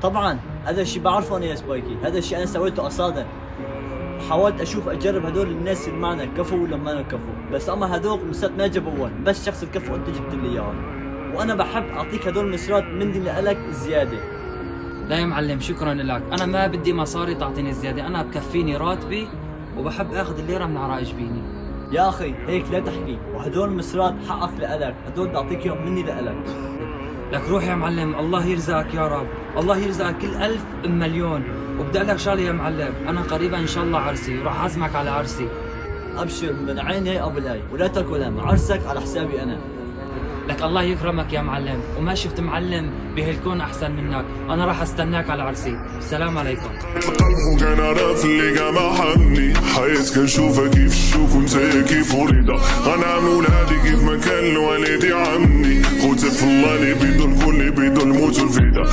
طبعا هذا الشيء بعرفه انا يا سبايكي، هذا الشيء انا سويته قصادا. حاولت اشوف اجرب هدول الناس اللي معنا كفو ولا ما كفو، بس اما هدول المسات ما جابوهم، بس شخص الكفو انت جبت لي اياه. وانا بحب اعطيك هدول المسرات مني لك زياده. لا يا معلم شكرا لك، انا ما بدي مصاري تعطيني زياده، انا بكفيني راتبي وبحب اخذ الليره من عراء جبيني. يا اخي هيك لا تحكي، وهدول المسرات حقك لك، هدول بدي اعطيك اياهم مني لك. لك روح يا معلم، الله يرزقك يا رب، الله يرزقك كل ألف مليون. وبدي أقول لك شغله يا معلم، انا قريبا ان شاء الله عرسي، راح اعزمك على عرسي. ابشر من عيني قبل هاي، ولا تاكل هم، عرسك على حسابي انا. لك الله يكرمك يا معلم، وما شفت معلم بهالكون احسن منك، انا راح استناك على عرسي. السلام عليكم. كان عرف اللي جمع حمني حياتك نشوفك كيف الشوك وانت كيف وريدة. انا عم ولادي كيف ما كان والدي عمي، خوتك في الله اللي بيدو الكل اللي بيدو الموت والفدا.